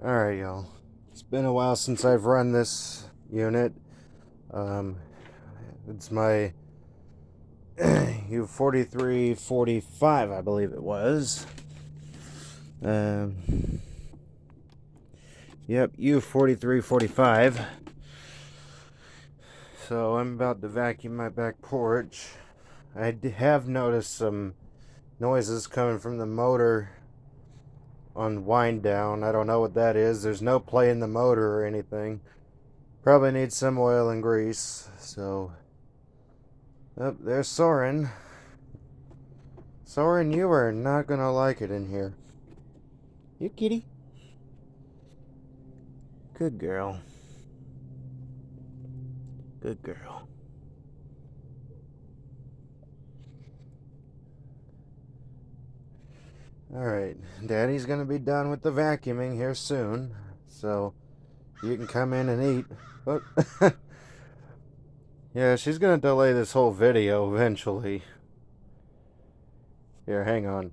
Alright, y'all. It's been a while since I've run this unit. It's my u4345, I believe it was. Yep, u4345. So I'm about to vacuum my back porch. I have noticed some noises coming from the motor on wind down. I don't know what that is. There's no play in the motor or anything. Probably needs some oil and grease. So, oh, there's Soren. Soren, you are not gonna like it in here. You kitty. Good girl. Good girl. Alright, Daddy's gonna be done with the vacuuming here soon, so you can come in and eat. Oh. Yeah, she's gonna delay this whole video eventually. Here, hang on.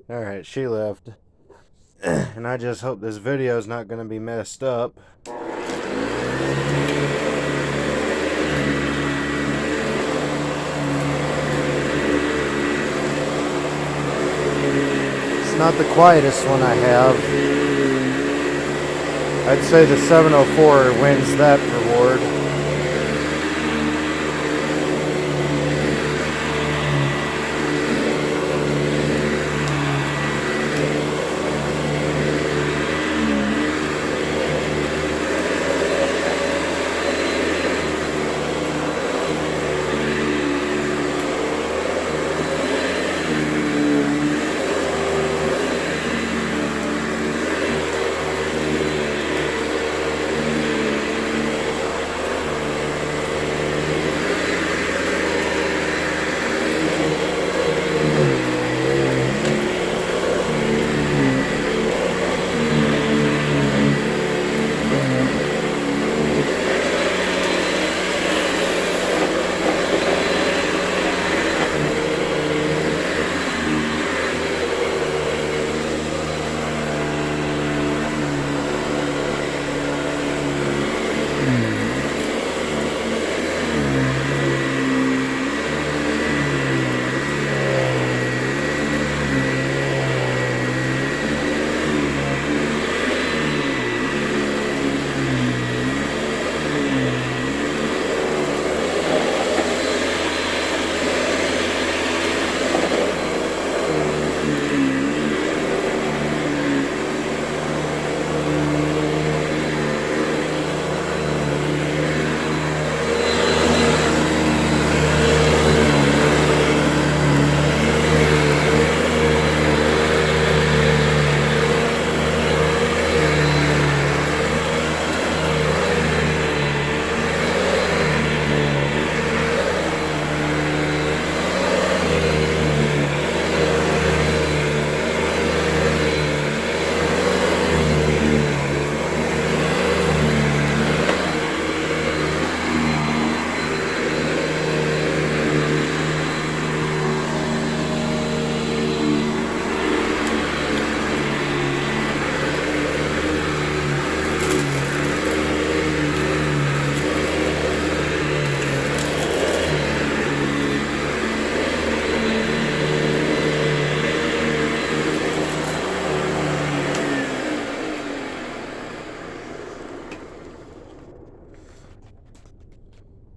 Alright, she left. And I just hope this video's not gonna be messed up. It's not the quietest one I have. I'd say the 704 wins that reward.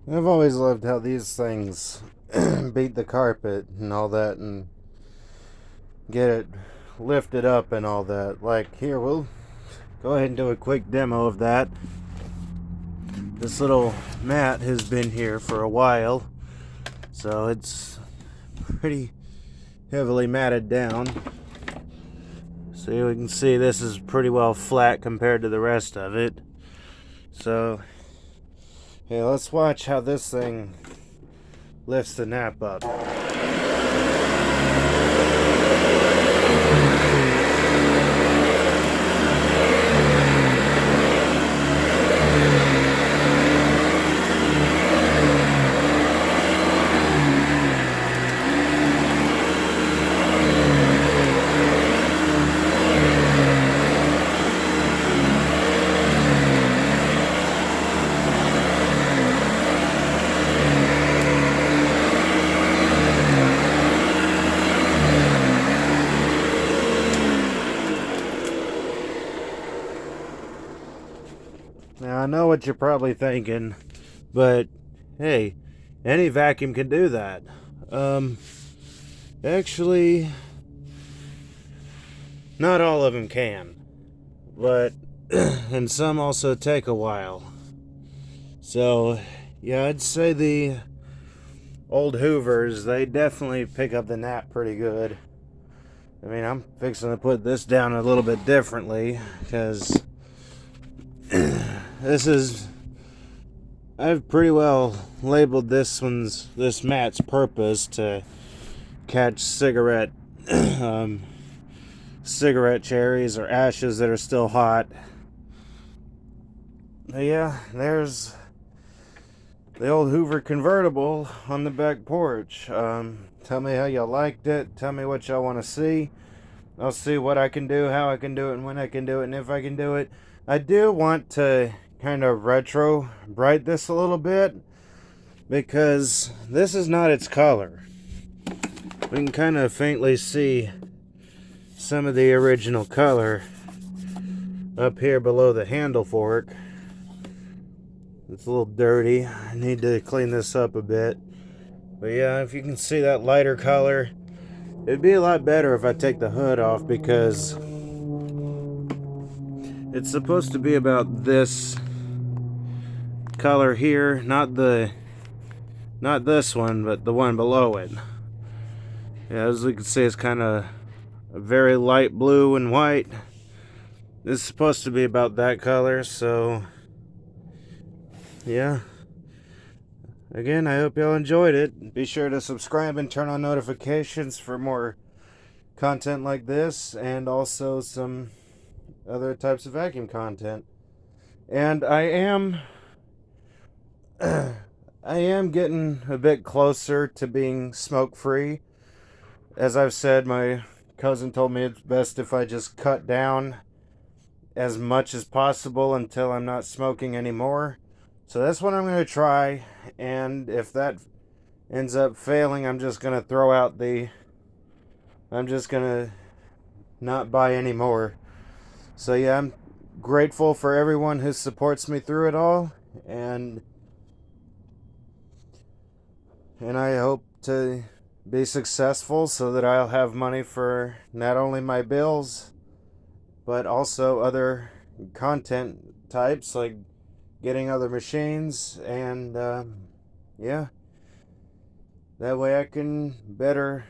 I've always loved how these things beat the carpet and all that and get it lifted up and all that. Like, here, we'll go ahead and do a quick demo of that. This little mat has been here for a while, so it's pretty heavily matted down. So you can see this is pretty well flat compared to the rest of it. So, hey, let's watch how this thing lifts the nap up. know what you're probably thinking, but hey, any vacuum can do that. Actually, not all of them can, but and some also take a while. So, yeah, I'd say the old Hoovers, they definitely pick up the nap pretty good. I mean, I'm fixing to put this down a little bit differently because I've pretty well labeled this mat's purpose to catch cigarette cherries or ashes that are still hot. But yeah, there's the old Hoover Convertible on the back porch. Tell me how y'all liked it. Tell me what y'all want to see. I'll see what I can do, how I can do it, and when I can do it, and if I can do it. I do want to kind of retro bright this a little bit because this is not its color. We can kind of faintly see some of the original color up here below the handle fork. It's a little dirty. I need to clean this up a bit. But yeah, if you can see that lighter color, it'd be a lot better if I take the hood off because it's supposed to be about this color here, not this one, but the one below it. Yeah, as you can see, it's kind of a very light blue and white. This is supposed to be about that color, so yeah. Again, I hope y'all enjoyed it. Be sure to subscribe and turn on notifications for more content like this, and also some other types of vacuum content. And I am getting a bit closer to being smoke-free. As I've said, my cousin told me it's best if I just cut down as much as possible until I'm not smoking anymore. So that's what I'm going to try, and if that ends up failing, I'm just going to not buy any more. So yeah, I'm grateful for everyone who supports me through it all, and I hope to be successful so that I'll have money for not only my bills, but also other content types like getting other machines, and yeah, that way I can better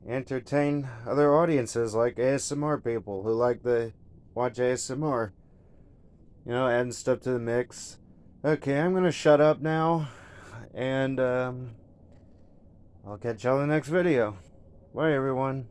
entertain other audiences like ASMR people who like to watch ASMR, adding stuff to the mix. Okay, I'm gonna shut up now, and I'll catch y'all in the next video. Bye, everyone.